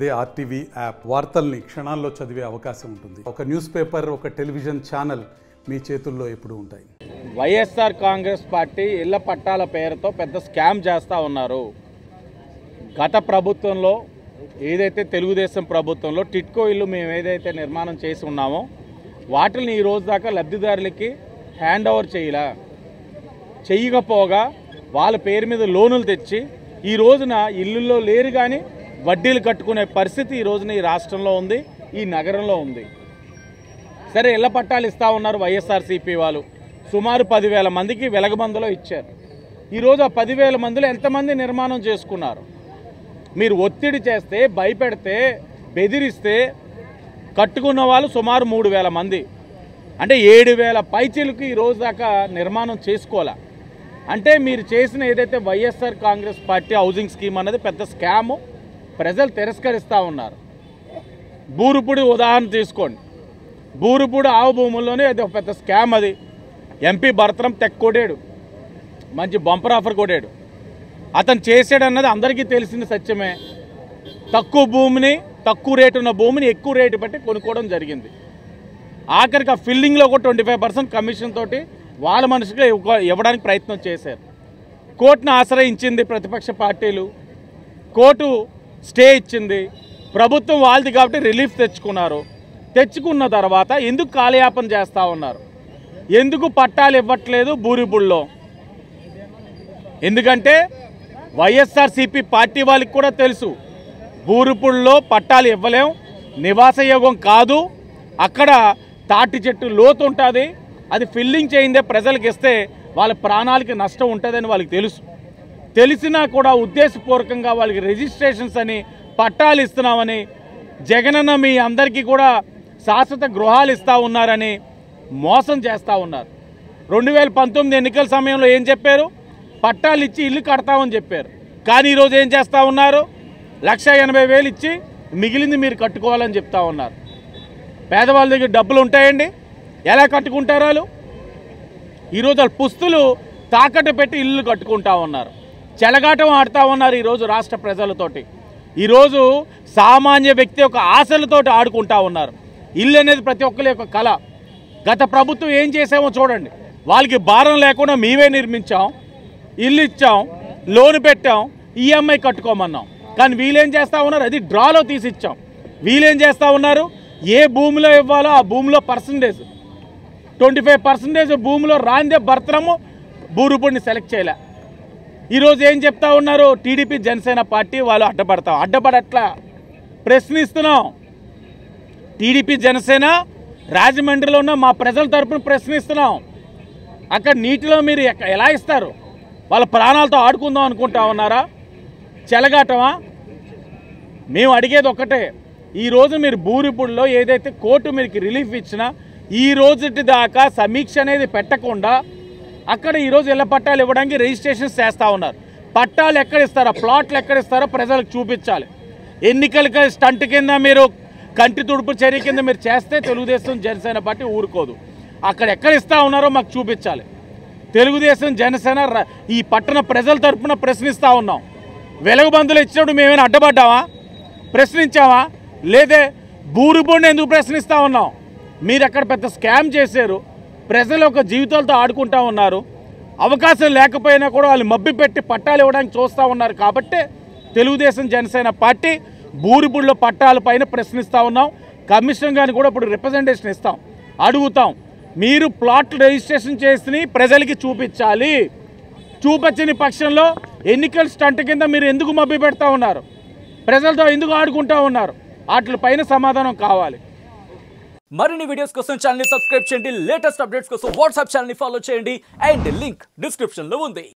అదే RTV app వార్తల్ని క్షణాల్లో చదివే అవకాశం ఉంటుంది. ఒక న్యూస్ పేపర్, ఒక టెలివిజన్ ఛానల్ మీ చేతుల్లో ఎప్పుడూ ఉంటాయి. వైఎస్ఆర్ కాంగ్రెస్ పార్టీ ఇళ్ల పట్టాల పేరుతో పెద్ద స్కామ్ చేస్తూ ఉన్నారు. గత ప్రభుత్వంలో ఏదైతే తెలుగుదేశం ప్రభుత్వంలో టిట్కో ఇల్లు మేము ఏదైతే నిర్మాణం చేసి ఉన్నామో వాటిని ఈ రోజు దాకా లబ్ధిదారులకి హ్యాండ్ ఓవర్ చేయకపోగా వాళ్ళ పేరు మీద లోనులు తెచ్చి ఈ రోజున ఇల్లుల్లో లేరు కానీ వడ్డీలు కట్టుకునే పరిస్థితి ఈ రోజున ఈ రాష్ట్రంలో ఉంది, ఈ నగరంలో ఉంది. సరే, ఇళ్ల పట్టాలు ఇస్తూ ఉన్నారు వైఎస్ఆర్సీపీ వాళ్ళు. సుమారు 10,000 మందికి వెలగబందులో ఇచ్చారు. ఈరోజు ఆ 10,000 మందిలో ఎంతమంది నిర్మాణం చేసుకున్నారు? మీరు ఒత్తిడి చేస్తే, భయపెడితే, బెదిరిస్తే కట్టుకున్న వాళ్ళు సుమారు 3,000 మంది, అంటే 7,000 పైచీలకు ఈ రోజు దాకా నిర్మాణం చేసుకోవాలా. అంటే మీరు చేసిన ఏదైతే YSR Congress party housing scheme అన్నది పెద్ద స్కాము, ప్రజలు తిరస్కరిస్తూ ఉన్నారు. బూరుపూడి ఉదాహరణ తీసుకోండి. బూరుపూడి ఆవు భూముల్లోనే అది ఒక పెద్ద స్కామ్. అది ఎంపీ భరతరం తెక్ కొడాడు, మంచి బంపర్ ఆఫర్ కొడాడు. అతను చేసాడన్నది అందరికీ తెలిసిన సత్యమే. తక్కువ భూమిని, తక్కువ రేటు ఉన్న భూమిని ఎక్కువ రేటు పెట్టి కొనుక్కోవడం జరిగింది. ఆఖరికి ఆ ఫిల్లింగ్లో కూడా 25% కమిషన్ తోటి వాళ్ళ మనుషులుగా ఇవ్వడానికి ప్రయత్నం చేశారు. కోర్టును ఆశ్రయించింది ప్రతిపక్ష పార్టీలు, కోర్టు స్టే ఇచ్చింది. ప్రభుత్వం వాళ్ళది కాబట్టి రిలీఫ్ తెచ్చుకున్నారు. తెచ్చుకున్న తర్వాత ఎందుకు కాలయాపన చేస్తూ ఉన్నారు? ఎందుకు పట్టాలు ఇవ్వట్లేదు బూరిబుల్లో? ఎందుకంటే వైఎస్ఆర్సీపీ పార్టీ వాళ్ళకి కూడా తెలుసు బూరిపుల్లో పట్టాలు ఇవ్వలేం, నివాసయోగం కాదు, అక్కడ తాటి చెట్టు లోతు ఉంటుంది, అది ఫిల్లింగ్ చేయిందే ప్రజలకు ఇస్తే వాళ్ళ ప్రాణాలకి నష్టం ఉంటుందని వాళ్ళకి తెలుసు. తెలిసినా కూడా ఉద్దేశపూర్వకంగా వాళ్ళకి రిజిస్ట్రేషన్స్ అని పట్టాలు ఇస్తున్నామని, జగనన్న మీ అందరికీ కూడా శాశ్వత గృహాలు ఇస్తూ ఉన్నారని మోసం చేస్తూ ఉన్నారు. 2019 ఎన్నికల సమయంలో ఏం చెప్పారు? పట్టాలు ఇచ్చి ఇల్లు కడతామని చెప్పారు. కానీ ఈరోజు ఏం చేస్తూ ఉన్నారు? 1,80,000 ఇచ్చి మిగిలింది మీరు కట్టుకోవాలని చెప్తా ఉన్నారు. పేదవాళ్ళ దగ్గర డబ్బులు ఉంటాయండి, ఎలా కట్టుకుంటారు వాళ్ళు? ఈరోజు వాళ్ళ పుస్తులు తాకట్టు పెట్టి ఇల్లు కట్టుకుంటా ఉన్నారు, చెలగాటం ఆడుతూ ఉన్నారు ఈరోజు రాష్ట్ర ప్రజలతోటి. ఈరోజు సామాన్య వ్యక్తి యొక్క ఆశలతోటి ఆడుకుంటా ఉన్నారు. ఇల్లు అనేది ప్రతి ఒక్కరి యొక్క కళ. గత ప్రభుత్వం ఏం చేసామో చూడండి. వాళ్ళకి భారం లేకుండా మేమే నిర్మించాం, ఇల్లు ఇచ్చాం, లోన్ పెట్టాం, ఈఎంఐ కట్టుకోమన్నాం. కానీ వీళ్ళేం చేస్తూ ఉన్నారు? అది డ్రాలో తీసి ఇచ్చాం. వీళ్ళేం చేస్తూ ఉన్నారు? ఏ భూమిలో ఇవ్వాలో ఆ భూమిలో పర్సంటేజ్ 25% భూమిలో రాందే భర్తరము బూరుపూడిని సెలెక్ట్ చేయలే. ఈరోజు ఏం చెప్తా ఉన్నారు? టీడీపీ జనసేన పార్టీ వాళ్ళు అడ్డపడట్లా, ప్రశ్నిస్తున్నాం. టీడీపీ జనసేన రాజమండ్రిలో ఉన్న మా ప్రజల తరపున ప్రశ్నిస్తున్నాం. అక్కడ నీటిలో మీరు ఎలా ఇస్తారు? వాళ్ళ ప్రాణాలతో ఆడుకుందాం అనుకుంటా ఉన్నారా? చెలగాటమా? మేము అడిగేది ఒక్కటే, ఈరోజు మీరు బూరిపూడిలో ఏదైతే కోర్టు మీకు రిలీఫ్ ఇచ్చినా ఈ రోజుటి దాకా సమీక్ష అనేది పెట్టకుండా అక్కడ ఈరోజు ఇళ్ల పట్టాలు ఇవ్వడానికి రిజిస్ట్రేషన్స్ చేస్తూ ఉన్నారు. పట్టాలు ఎక్కడ ఇస్తారో, ప్లాట్లు ఎక్కడ ఇస్తారో ప్రజలకు చూపించాలి. ఎన్నికలకి స్టంట్ కింద మీరు కంటి తుడుపు చర్య కింద మీరు చేస్తే తెలుగుదేశం జనసేన పార్టీ ఊరుకోదు. అక్కడ ఎక్కడ ఇస్తూ ఉన్నారో మాకు చూపించాలి. తెలుగుదేశం జనసేన ఈ పట్టణ ప్రజల తరఫున ప్రశ్నిస్తూ ఉన్నాం. వెలుగుబందులు ఇచ్చినప్పుడు మేమైనా అడ్డపడ్డామా? ప్రశ్నించామా? లేదే బూరిపూడిని ఎందుకు ప్రశ్నిస్తూ ఉన్నాం? మీరు అక్కడ పెద్ద స్కామ్ చేశారు, ప్రజల యొక్క జీవితాలతో ఆడుకుంటూ ఉన్నారు. అవకాశం లేకపోయినా కూడా వాళ్ళు మభ్యపెట్టి పట్టాలు ఇవ్వడానికి చూస్తూ ఉన్నారు. కాబట్టి తెలుగుదేశం జనసేన పార్టీ బూరిపూడిలో పట్టాల పైన ప్రశ్నిస్తూ ఉన్నాం. కమిషన్ గారిని కూడా ఇప్పుడు రిప్రజెంటేషన్ ఇస్తాం, అడుగుతాం. మీరు ప్లాట్లు రిజిస్ట్రేషన్ చేసి ప్రజలకి చూపించాలి. చూపించని పక్షంలో ఎన్నికల స్టంట్ కింద మీరు ఎందుకు మభ్య పెడతా ఉన్నారు? ప్రజలతో ఎందుకు ఆడుకుంటూ ఉన్నారు? వాటిపైన సమాధానం కావాలి. మరిన్ని వీడియోస్ కోసం ఛానల్ ని సబ్స్క్రైబ్ చేయండి. లేటెస్ట్ అప్డేట్స్ కోసం వాట్సాప్ ఛానల్ ని ఫాలో చేయండి. అండ్ లింక్ డిస్క్రిప్షన్ లో ఉంది.